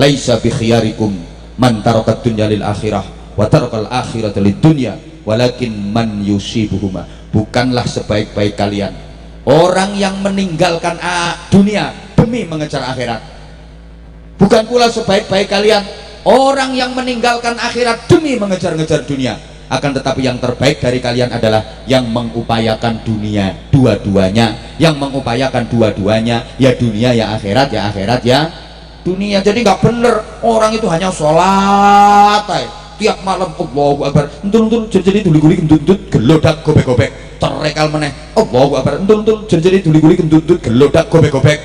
laisa bi khiyarikum man tarakat dunya lil akhirah wa tarakal akhirata lid dunya walakin man yusibuhuma. Bukanlah sebaik-baik kalian orang yang meninggalkan dunia demi mengejar akhirat. Bukan pula sebaik-baik kalian orang yang meninggalkan akhirat demi mengejar-ngejar dunia. Akan tetapi yang terbaik dari kalian adalah yang mengupayakan dunia dua-duanya. Yang mengupayakan dua-duanya, ya dunia ya akhirat, ya akhirat ya dunia. Jadi nggak bener orang itu hanya sholat tiap malam Allahu Akbar, entul jadi duli-guli gendut gelodak gobek-gobek, cerekal meneh Allahu Akbar, entul jadi duli-guli gendut gelodak gobek-gobek,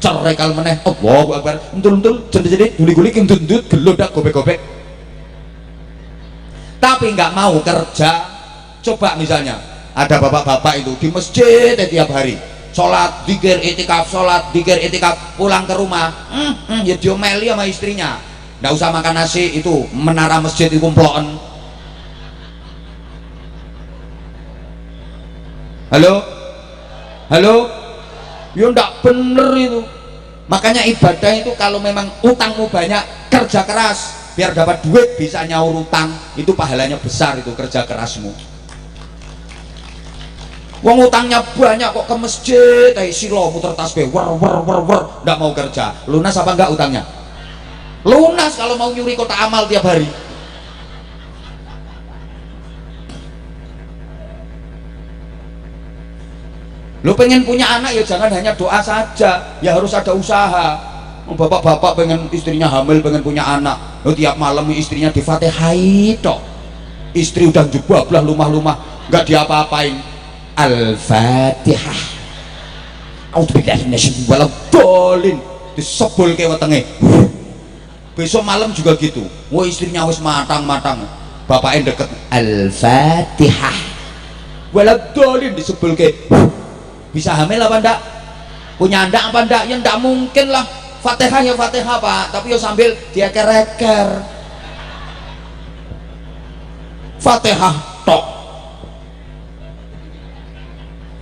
cerekal meneh Allahu Akbar, entul jadi duli-guli gendut gelodak gobek-gobek. Tapi nggak mau kerja. Coba misalnya ada bapak-bapak itu di masjid tiap hari sholat dzikir itikaf, sholat dzikir itikaf, pulang ke rumah ya diomeli sama istrinya, nggak usah makan nasi, itu menara masjid itu kumploan. Halo ya nggak bener itu. Makanya ibadah itu kalau memang utangmu banyak, kerja keras biar dapat duit bisa nyaur utang, itu pahalanya besar itu kerja kerasmu. Wong utangnya banyak kok ke masjid silo muter tasbih wer nggak mau kerja. Lunas apa enggak utangnya? Lunas kalau mau nyuri kotak amal tiap hari. Lu pengen punya anak ya jangan hanya doa saja, ya harus ada usaha. Bapak-bapak pengen istrinya hamil, pengen punya anak, tiap malam istrinya difatihai tok. Istri udah jebablah lumah-lumah nggak diapa-apain. Al-Fatihah. A'udzubillahi minasyaitonir rajim. Disebul ke wetenge. Besok malam juga gitu. Wah istrinya wis matang-matang, bapaknya deket. Al-Fatihah. Waladolin disebul ke. Bisa hamil apa enggak? Punya anak apa enggak? Ya enggak mungkin lah. Fatihah ya Fatihah Pak, tapi ya sambil dia kereker. Fatihah tok.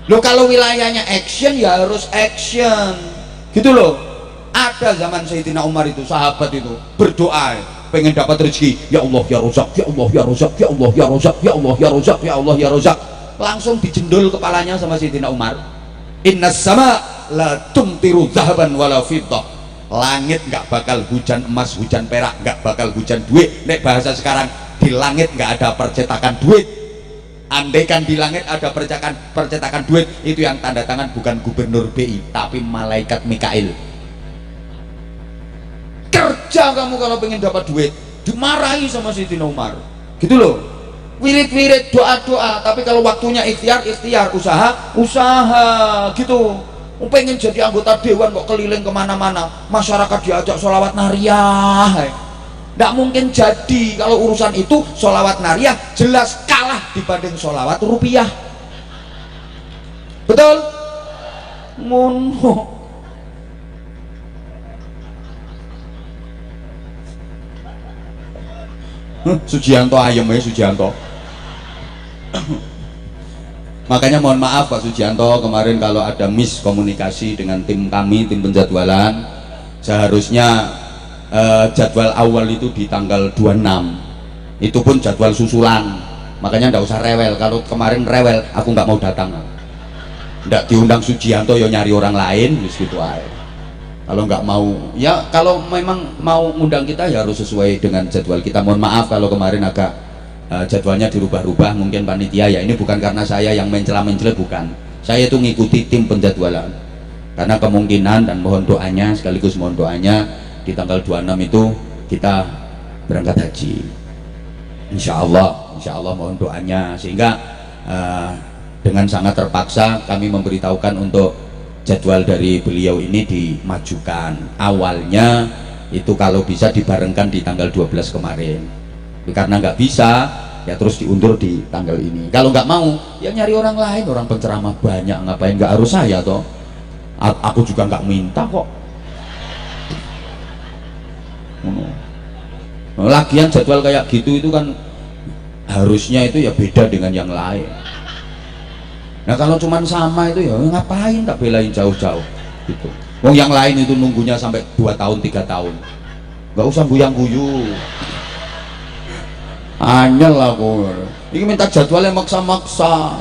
Loh kalau wilayahnya action ya harus action. Gitu loh. Ada zaman Sayyidina Umar itu, sahabat itu berdoa pengen dapat rezeki, ya Allah ya Razak, ya Allah ya Razak, ya Allah ya Razak, ya Allah ya Razak, ya Allah ya Razak. Langsung dijendul kepalanya sama Sayyidina Umar. Innas sama la tumtiru zahaban wala fiddah. Langit nggak bakal hujan emas, hujan perak, nggak bakal hujan duit. Nek bahasa sekarang, di langit nggak ada percetakan duit. Andaikan di langit ada percetakan duit, itu yang tanda tangan bukan gubernur BI tapi malaikat Mikail. Kerja kamu kalau pengen dapat duit, dimarahi sama Sayyidina Umar. Gitu loh. Wirid-wirid, doa-doa, tapi kalau waktunya ikhtiar, usaha gitu. Pengen jadi anggota dewan kok keliling kemana-mana, masyarakat diajak sholawat nariyah. Nggak mungkin jadi kalau urusan itu. Sholawat nariyah jelas kalah dibanding sholawat rupiah. Betul? Ngono. Sujianto ayem ya Sujianto. Makanya mohon maaf Pak Sujianto, kemarin kalau ada miskomunikasi dengan tim kami, tim penjadwalan. Seharusnya jadwal awal itu di tanggal 26. Itu pun jadwal susulan. Makanya nggak usah rewel. Kalau kemarin rewel, aku nggak mau datang. Nggak diundang Sujianto, ya nyari orang lain, gitu aja. Kalau nggak mau, ya kalau memang mau undang kita ya harus sesuai dengan jadwal kita. Mohon maaf kalau kemarin agak jadwalnya dirubah-rubah, mungkin panitia ya. Ini bukan karena saya yang mencela-mencela, bukan. Saya itu ngikuti tim penjadwalan. Karena kemungkinan dan mohon doanya, sekaligus mohon doanya, di tanggal 26 itu kita berangkat haji. Insya Allah mohon doanya. Sehingga dengan sangat terpaksa kami memberitahukan untuk jadwal dari beliau ini dimajukan. Awalnya itu kalau bisa dibarengkan di tanggal 12 kemarin. Karena nggak bisa ya terus diundur di tanggal ini. Kalau nggak mau ya nyari orang lain, orang penceramah banyak, ngapain nggak harus saya toh. Aku juga nggak minta kok. Lagian jadwal kayak gitu itu kan harusnya itu ya beda dengan yang lain. Nah kalau cuman sama itu ya ngapain tak belain jauh-jauh gitu. Wong yang lain itu nunggunya sampai 2 tahun 3 tahun. nggak usah guyang-guyu. Anyel aku ini minta jadwalnya maksa-maksa.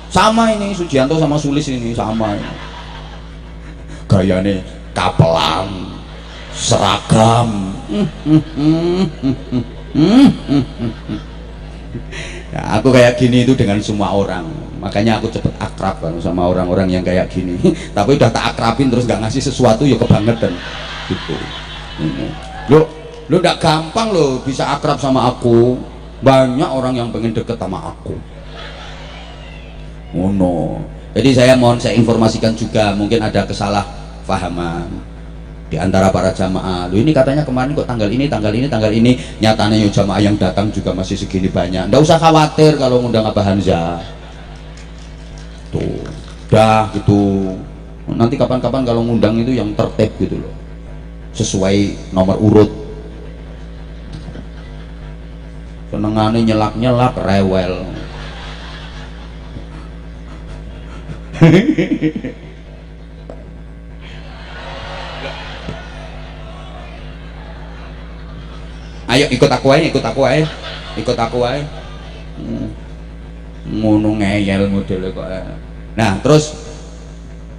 Sama ini Sujianto sama Sulis ini sama ini. Gayane kapelan seragam. Ya, aku kayak gini itu dengan semua orang, makanya aku cepet akrab kan sama orang-orang yang kayak gini. Tapi udah tak akrabin terus nggak ngasih sesuatu ya kebangetan gitu. Lo nggak gampang lo bisa akrab sama aku. Banyak orang yang pengen deket sama aku. Oh no. Jadi saya informasikan juga, mungkin ada kesalahpahaman di antara para jamaah. Loh ini katanya kemarin kok tanggal ini, nyatanya jamaah yang datang juga masih segini banyak. Nggak usah khawatir kalau ngundang Abah Hamzah. Tuh, dah gitu. Nanti kapan-kapan kalau ngundang itu yang tertib gitu loh. Sesuai nomor urut. Senengane nyelak-nyelak rewel. Ayo ikut aku aja. Ngono ngeyel modele kok. Nah, terus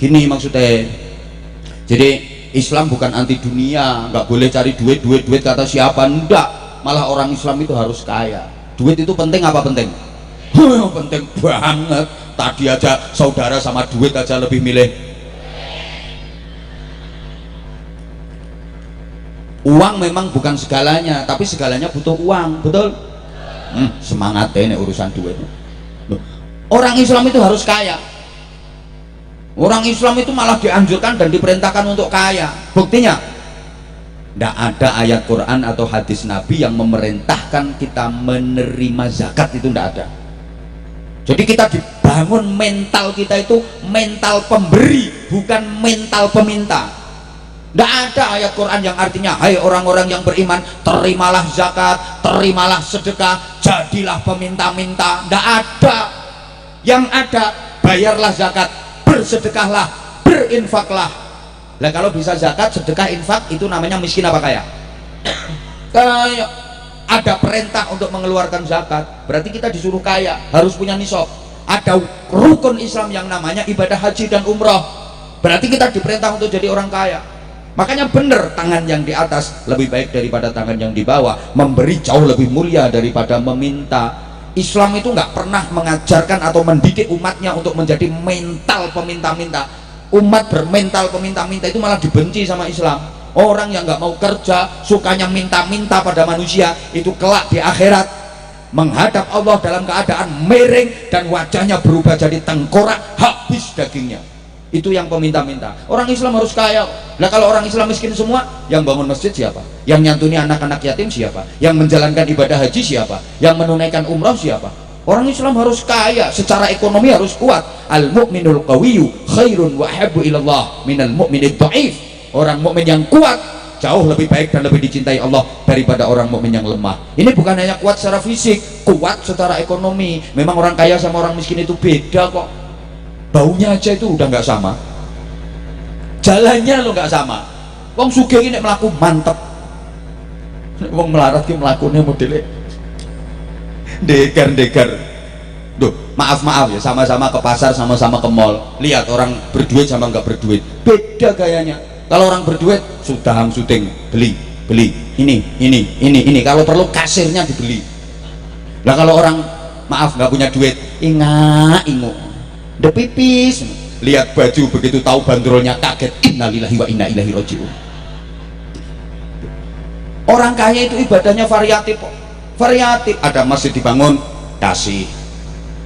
gini maksudnya. Jadi Islam bukan anti dunia, nggak boleh cari duit kata siapa, enggak. Malah orang Islam itu harus kaya. Duit itu penting apa penting? Penting banget. Tadi aja saudara sama duit aja lebih milih uang. Memang bukan segalanya, tapi segalanya butuh uang, betul? Semangatnya ini urusan duit. Orang Islam itu harus kaya. Orang Islam itu malah dianjurkan dan diperintahkan untuk kaya. Buktinya tidak ada ayat Quran atau hadis Nabi yang memerintahkan kita menerima zakat, itu tidak ada. Jadi kita dibangun mental kita itu mental pemberi, bukan mental peminta. Tidak ada ayat Quran yang artinya hai orang-orang yang beriman, terimalah zakat, terimalah sedekah, jadilah peminta-minta. Tidak ada. Yang ada bayarlah zakat, bersedekahlah, berinfaklah. Nah kalau bisa zakat, sedekah, infak itu namanya miskin apa kaya? Kaya. Ada perintah untuk mengeluarkan zakat, berarti kita disuruh kaya, harus punya nisab. Ada rukun Islam yang namanya ibadah haji dan umroh, berarti kita diperintah untuk jadi orang kaya. Makanya benar, tangan yang di atas lebih baik daripada tangan yang di bawah, memberi jauh lebih mulia daripada meminta. Islam itu nggak pernah mengajarkan atau mendidik umatnya untuk menjadi mental peminta-minta. Umat bermental peminta-minta itu malah dibenci sama Islam. Orang yang nggak mau kerja, sukanya minta-minta pada manusia, itu kelak di akhirat menghadap Allah dalam keadaan miring dan wajahnya berubah jadi tengkorak, habis dagingnya. Itu yang peminta-minta. Orang Islam harus kaya. Nah kalau orang Islam miskin semua, yang bangun masjid siapa? Yang nyantuni anak-anak yatim siapa? Yang menjalankan ibadah haji siapa? Yang menunaikan umrah siapa? Orang Islam harus kaya, secara ekonomi harus kuat. Al-mu'minul qawiyyu khairun wa habbu ilallah minal mu'minid dha'if. Orang mukmin yang kuat jauh lebih baik dan lebih dicintai Allah daripada orang mukmin yang lemah. Ini bukan hanya kuat secara fisik, kuat secara ekonomi. Memang orang kaya sama orang miskin itu beda kok. Baunya aja itu udah nggak sama. Jalannya lo nggak sama. Wong sugih ini melaku mantep. Wong melarat ki melakunya modelnya degar. Duh, maaf ya, sama-sama ke pasar, sama-sama ke mall. Lihat orang berduit sama nggak berduit, beda gayanya. Kalau orang berduit sudah syuting, beli ini. Kalau perlu kasirnya dibeli. Nah kalau orang maaf nggak punya duit, ingu, de pipis. Lihat baju begitu tahu bandrolnya kaget, innalillahi wa inna ilaihi rajiun. Orang kaya itu ibadahnya variatif. Ada masjid dibangun, kasih.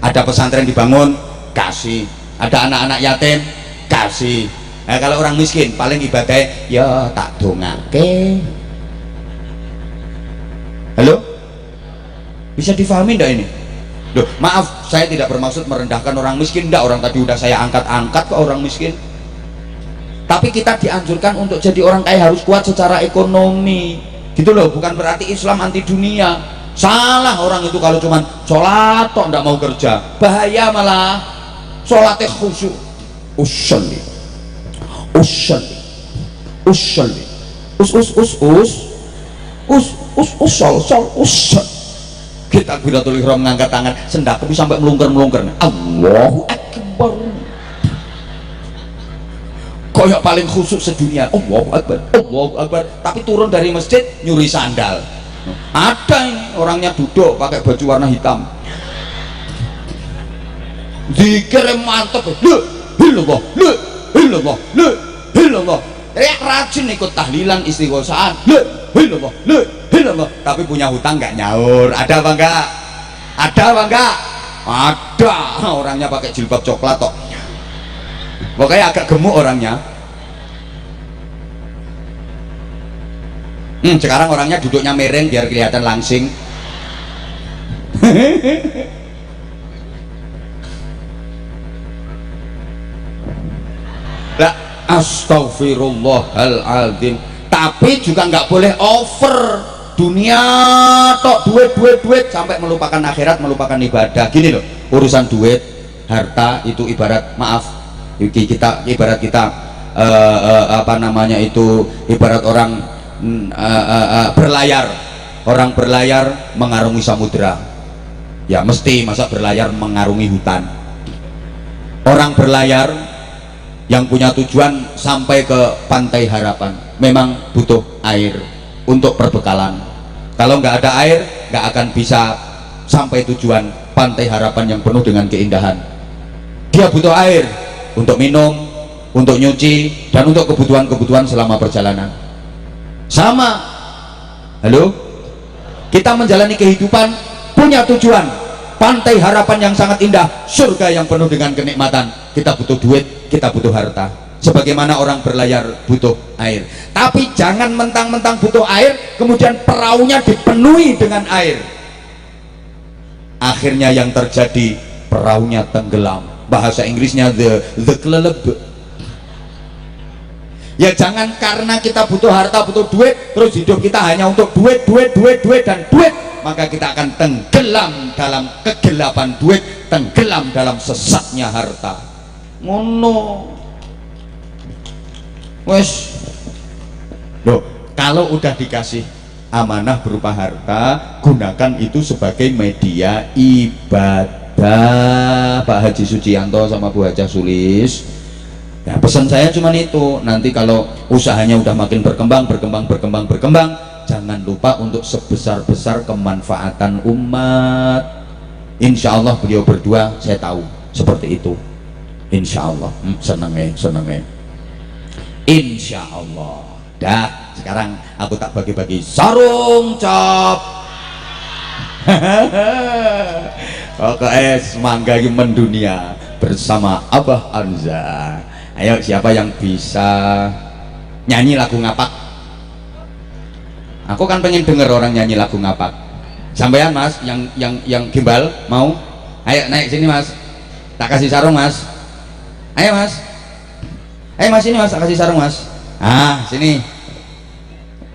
Ada pesantren dibangun, kasih. Ada anak-anak yatim, kasih. Nah, kalau orang miskin paling ibadahnya ya tak dongake. Halo? Bisa difahami enggak ini? Loh, maaf, saya tidak bermaksud merendahkan orang miskin, enggak. Orang tadi udah saya angkat-angkat ke orang miskin. Tapi kita dianjurkan untuk jadi orang kaya harus kuat secara ekonomi. Gitu loh, bukan berarti Islam anti dunia. Salah orang itu kalau cuman sholat tok ndak mau kerja, bahaya malah. Sholatnya khusyuk, usolli, us. Kita takbiratul ihram ngangkat tangan, sendak tapi sampai melungker-melungker. Allahu Akbar. Koyok paling khusyuk sedunia. Allahu Akbar, Allahu Akbar. Tapi turun dari masjid nyuri sandal. Ada ini orangnya duduk pakai baju warna hitam. Dikirim mantep. Illallah, illallah, illallah. Teriak rajin ikut tahlilan istighosahan. Illallah, illallah. Tapi punya hutang nggak nyaur. Ada apa enggak? Ada apa enggak? Ada. Orangnya pakai jilbab coklat tok. Pokoknya agak gemuk orangnya. Sekarang orangnya duduknya miring biar kelihatan langsing. Lah, astagfirullahaladzim. Tapi juga nggak boleh over. Dunia tok, duit sampai melupakan akhirat, melupakan ibadah. Gini loh, urusan duit, harta itu ibarat, maaf, kita ibarat kita apa namanya itu, ibarat orang berlayar. Orang berlayar mengarungi samudera, ya mesti masa berlayar mengarungi hutan. Orang berlayar yang punya tujuan sampai ke Pantai Harapan memang butuh air untuk perbekalan. Kalau nggak ada air nggak akan bisa sampai tujuan Pantai Harapan yang penuh dengan keindahan. Dia butuh air untuk minum, untuk nyuci, dan untuk kebutuhan-kebutuhan selama perjalanan. Sama, halo, kita menjalani kehidupan punya tujuan, Pantai Harapan yang sangat indah, surga yang penuh dengan kenikmatan. Kita butuh duit, kita butuh harta, sebagaimana orang berlayar butuh air. Tapi jangan mentang-mentang butuh air kemudian perahunya dipenuhi dengan air, akhirnya yang terjadi perahunya tenggelam. Bahasa Inggrisnya the keleleb. Ya jangan karena kita butuh harta, butuh duit, terus hidup kita hanya untuk duit dan duit, maka kita akan tenggelam dalam kegelapan duit, tenggelam dalam sesatnya harta. Ngono wes loh, kalau udah dikasih amanah berupa harta, gunakan itu sebagai media ibadah. Pak Haji Suciyanto sama Bu Hajah Sulis, ya pesan saya cuma itu. Nanti kalau usahanya udah makin berkembang, jangan lupa untuk sebesar-besar kemanfaatan umat. Insya Allah beliau berdua saya tahu seperti itu. Insya Allah. Seneng. Insya Allah. Dah, sekarang aku tak bagi-bagi sarung cap. Oke, semangga mendunia bersama Abah Anza. Ayo, siapa yang bisa nyanyi lagu ngapak? Aku kan pengen denger orang nyanyi lagu ngapak. Sampean mas, yang gimbal mau? Ayo naik sini mas, tak kasih sarung mas. Ayo mas, ini mas, tak kasih sarung mas. Ah sini,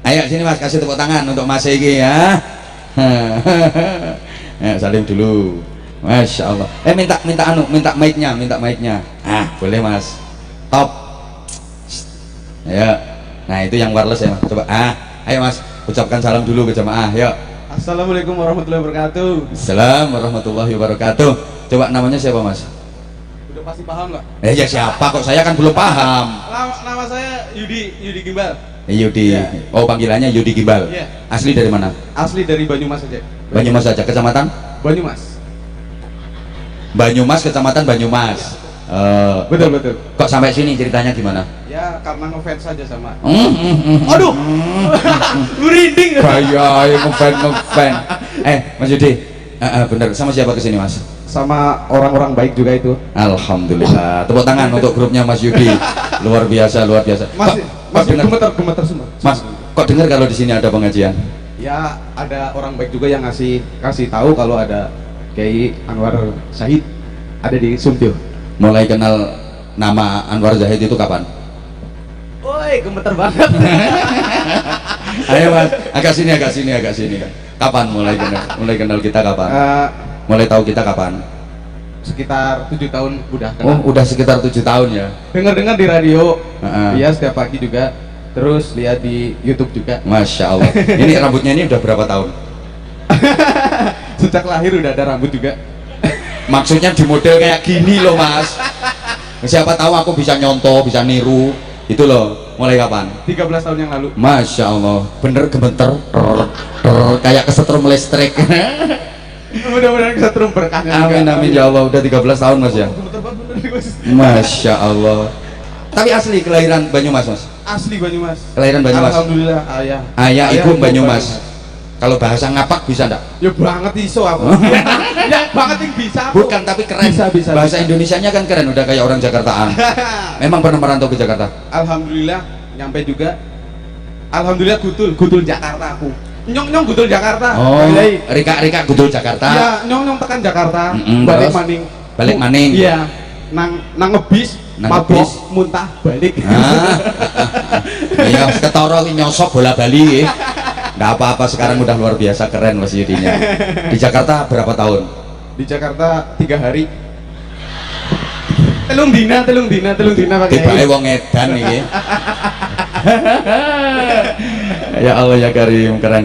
ayo sini mas, kasih tepuk tangan untuk mas Egi ya. Salim dulu. Masya Allah. Minta mic-nya. Ah boleh mas. Top. Ya. Nah itu yang wireless ya mas. Coba. Ayo mas, ucapkan salam dulu ke jamaah. Yuk. Assalamualaikum warahmatullahi wabarakatuh. Assalamualaikum warahmatullahi wabarakatuh. Coba namanya siapa mas? Udah pasti paham nggak? Ya siapa kok, saya kan belum paham. Nama saya Yudi Gimbal. Yudi. Ya. Oh panggilannya Yudi Gimbal. Ya. Asli dari mana? Asli dari Banyumas saja. Banyumas saja. Kecamatan? Banyumas, kecamatan Banyumas. Betul. Kok sampai sini ceritanya gimana? Ya karena ngefans saja sama. Aduh, merinding. Kayak ngefans. Mas Yudi, bener, sama siapa kesini mas? Sama orang-orang baik juga itu. Alhamdulillah. Tepuk tangan untuk grupnya Mas Yudi. Luar biasa. Mas gemeter semua. Mas, kok dengar kalau di sini ada pengajian? Ya ada orang baik juga yang kasih tahu kalau ada Kiai Anwar Zahid ada di Sumpil. Mulai kenal nama Anwar Zahid itu kapan? Woi, gemeter banget. Ayo mas, agak sini. Kapan mulai kenal kita kapan? Mulai tahu kita kapan? Sekitar 7 tahun udah kenal. Oh, udah sekitar 7 tahun ya. Dengar di radio. Iya, setiap pagi juga terus lihat di YouTube juga. Masya Allah. Ini rambutnya ini udah berapa tahun? Sejak lahir udah ada rambut juga. Maksudnya di model kayak gini loh Mas. Siapa tahu aku bisa nyontoh, bisa niru. Itu loh. Mulai kapan? 13 tahun yang lalu. Masya Allah. Bener gemeter. Kayak kesetrum listrik. Mudah-mudahan kesetrum berkahnya. Amin juga. amin ya Allah. Udah 13 tahun Mas ya. Gemeter banget bener nih, Mas. Masya Allah. Tapi asli kelahiran Banyumas Mas. Asli Banyumas. Kelahiran Banyumas. Alhamdulillah ayah. Ayah ibu Banyumas. Kalau bahasa ngapak bisa enggak? Ya banget iso aku. Ya banget yang bisa aku. Bukan, tapi keren. Bisa, Bahasa bisa. Indonesianya kan keren, udah kayak orang Jakartaan. Memang pernah merantau ke Jakarta? Alhamdulillah nyampe juga. Alhamdulillah gutul Jakarta aku. Nyong gutul Jakarta. Oh, Balik. Rika Gudul Jakarta. Iya, nyong tekan Jakarta. Mm-mm, Balik terus? maning. Balik maning. Iya. Nang ngebis, Nang mabok, ngebis. muntah, balik. Iya, ketara ki nyosok bola bali. Nggak apa-apa, sekarang udah luar biasa keren Mas Yudinya. Di Jakarta berapa tahun? Di Jakarta 3 hari. Telung dina pakai. Tiba-tiba wong edan iki. Ya Allah ya Karim, keren.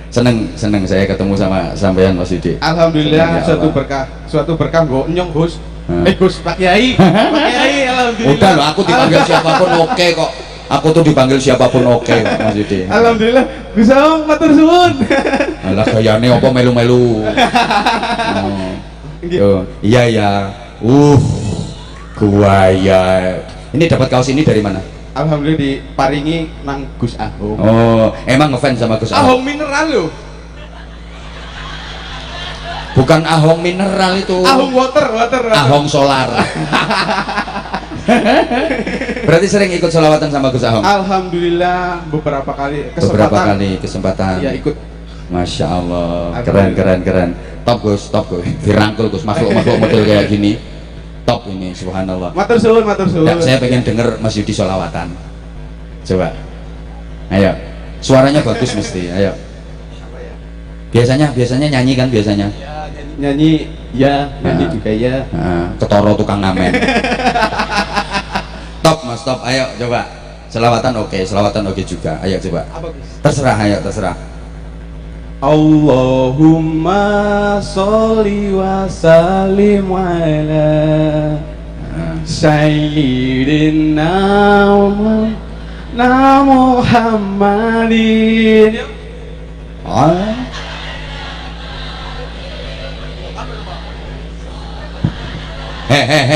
Seneng saya ketemu sama sampean Mas Yudi. Alhamdulillah Seneng, ya suatu berkah nggo nyong Gus. Hmm. Gus Pak Kiai. Pak Kiai alhamdulillah. Udah loh, aku dipanggil siapapun oke kok. Aku tuh dipanggil siapapun oke kok Mas Yudi. Alhamdulillah. Gus Aung matur suwun. Alah gayane apa melu-melu. Oh. Tuh, iya ya. Buaya. Ini dapat kaos ini dari mana? Alhamdulillah diparingi nang Gus Ahong. Oh, emang ngefans sama Gus Ahong? Ahong mineral loh. Bukan Ahong mineral itu. Ahong water. Ahong solar. Berarti sering ikut sholawatan sama Gus Ahong? Alhamdulillah beberapa kali kesempatan. Iya ikut. Masya Allah, Alhamdulillah. keren. Top Gus. Dirangkul Gus, makhluk model kayak gini. Top ini, subhanallah. Matur suwun. Ya, saya pengen denger Mas Yudi sholawatan. Coba. Ayo. Suaranya bagus mesti. Ayo. Biasanya nyanyi kan biasanya. Nyanyi juga ya. Ketoro tukang ngamen. Top Mas, top. Ayo coba. Selawatan oke juga. Ayo coba. Apa Gus? Terserah. Allahumma sholli wa sallim ala sayyidina Muhammadin.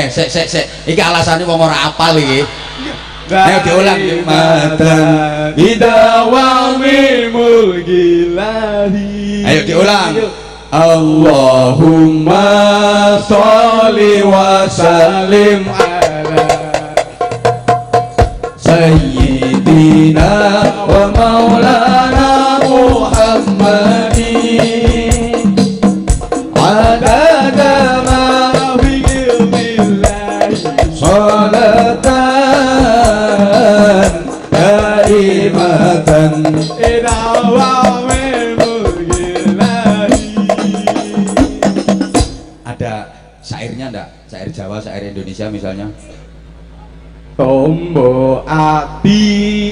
Sek. Iki alasannya wong ora apal iki. Ayo diulang. Matan bidawamil mulkilahi. Ayo diulang. Allahumma sholli wa sallim ala sayyidina wa maulana Muhammadin adada ma fi ilmillahi salatan daimatan idawamil mulkilahi. Ada syairnya enggak? Syair Jawa, syair Indonesia misalnya. Tombo ati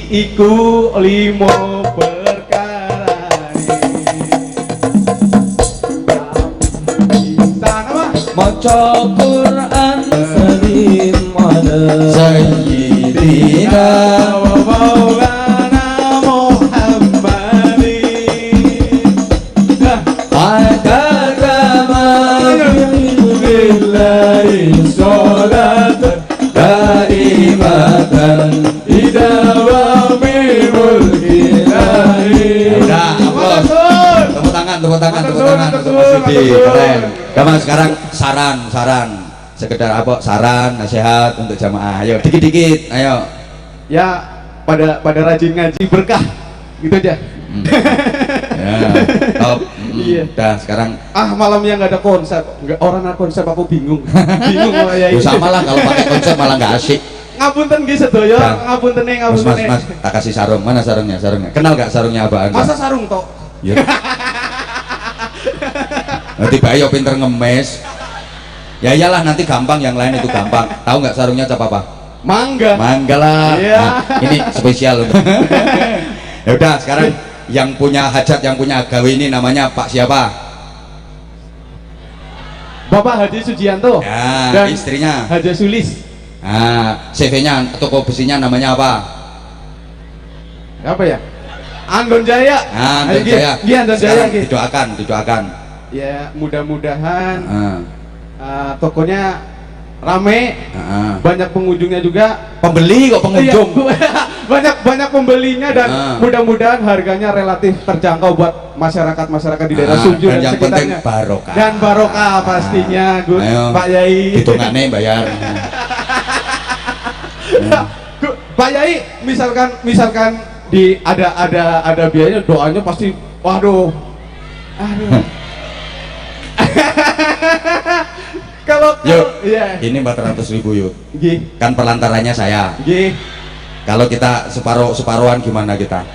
iku limo perkarane. Maca Quran salim ala sayyidina wa maulana Muhammadin. Adagama billahi sholatan daimatan idawami mulkilahi. Udah, aplaus. Tepuk tangan untuk Mas Yudi. Keren. Gampang sekarang saran. Sekedar apa? Saran, nasihat untuk jamaah. Ayo dikit-dikit. Ayo. Ya pada rajin ngaji berkah gitu aja. Ya, top. Iya. Udah sekarang Malamnya nggak ada konsep, nggak orang ada konsep aku bingung sama ya ya sama lah kalau pakai konsep malah nggak asik. ngapunten nggih sedaya, Nah. ngapunten Mas, tak kasih sarung. Mana sarungnya? Kenal gak sarungnya abang? masa sarung tok. Ya. Nanti Bayo pinter ngemes. Ya iyalah nanti gampang, yang lain itu gampang. Tahu nggak sarungnya cap apa? Mangga. Mangga lah. Iya. Nah, ini spesial. Ya udah, sekarang yang punya hajat, yang punya gawe ini namanya Pak siapa? Bapak Haji Sujianto. Ya, dan istrinya. Haji Sulis. Nah, CV-nya, toko besinya namanya apa? Apa ya? Anggon Jaya. Nah, Anggon Jaya. Iya, Anggon Jaya. Sekarang didoakan. Ya, mudah-mudahan Ah, tokonya rame, banyak pengunjungnya juga. Pembeli kok pengunjung. Iya, banyak pembelinya dan mudah-mudahan harganya relatif terjangkau buat masyarakat di daerah Sumju dan yang penting sekitarnya. barokah. Dan barokah pastinya, Gus. Ayo, Pak Yai. Hitungane bayar. Pak Yai, misalkan di ada biayanya, doanya pasti waduh. Kalau Yuk, iya. ini 400.000 yuk. Gih. Kan pelantarannya saya. Gih. Kalau kita separuhan gimana kita?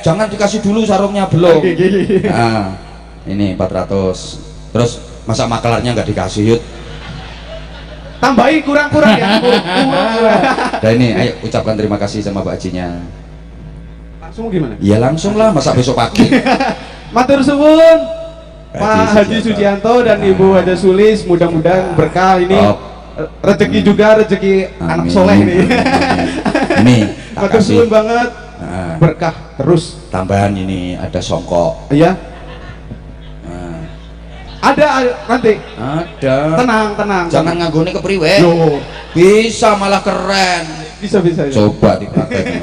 Jangan dikasih dulu sarungnya belum. Gih. Nah, ini 400. Terus masa makelarnya nggak dikasih yuk? Tambahin kurang-kurang ya. Dan ini, ayo ucapkan terima kasih sama Pak Hajinya. Langsung gimana? Ya langsung lah, masa besok pagi. Matur suwun. Pak Haji Haji Sujianto dan Ibu Haja Sulis, mudah-mudahan berkah ini. Rezeki juga, rezeki anak soleh ini. Ini tak Matur kasih suwun banget. Berkah terus. tambahan, ini ada songkok. Iya. Ada nanti. Ada. Tenang. Jangan nganggone kepriwe. Yo, Bisa malah keren. bisa. Coba dipraktekin.